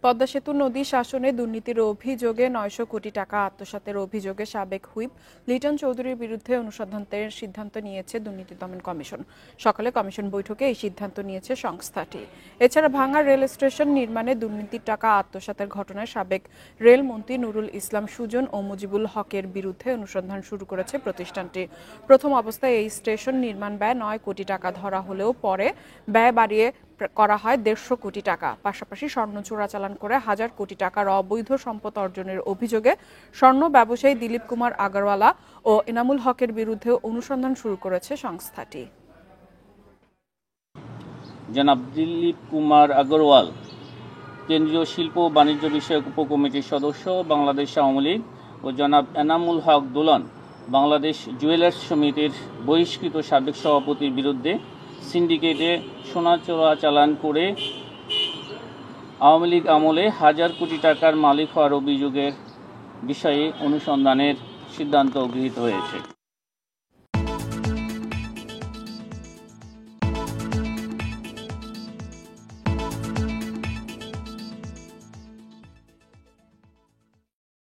পদ্মা সেতু নদী শাসনে দুর্নীতির অভিযোগে ৯০০ কোটি টাকা আত্মসাতের অভিযোগে সাবেক হুইপ লিটন চৌধুরীর বিরুদ্ধে অনুসন্ধানের সিদ্ধান্ত নিয়েছে দুর্নীতি দমন কমিশন। সকালে কমিশন বৈঠকে এই সিদ্ধান্ত নিয়েছে সংস্থাটি। এছাড়া ভাঙা রেল স্টেশন নির্মাণে দুর্নীতির টাকা আত্মসাতের ঘটনায় সাবেক রেলমন্ত্রী নুরুল ইসলাম সুজন ও মুজিবুল হকের বিরুদ্ধে অনুসন্ধান শুরু করেছে প্রতিষ্ঠানটি। প্রথম অবস্থায় এই স্টেশন নির্মাণ ব্যয় ৯ কোটি টাকা ধরা হলেও পরে ব্যয় বাড়িয়ে করা হয় ১৫০ কোটি টাকা। পাশাপাশি স্বর্ণ চোরাচালান করে হাজার কোটি টাকার অবৈধ সম্পদ অর্জনের অভিযোগে স্বর্ণ ব্যবসায়ী দিলীপ কুমার আগরওয়ালা ও এনামুল হকের বিরুদ্ধে অনুসন্ধান শুরু করেছে সংস্থাটি। জনাব দিলীপ কুমার আগরওয়াল কেন্দ্রীয় শিল্প ও বাণিজ্য বিষয়ক উপকমিটির সদস্য বাংলাদেশ আওয়ামী লীগ ও জনাব এনামুল হক দুলান বাংলাদেশ জুয়েলার্স সমিতির বহিষ্কৃত সাবেক সভাপতির বিরুদ্ধে সিন্ডিকেটে সোনা চোরাচালান করে আওয়ামী লীগ আমলে হাজার কোটি টাকার মালিক হওয়ার অভিযোগের বিষয়ে অনুসন্ধানের সিদ্ধান্ত গৃহীত হয়েছে।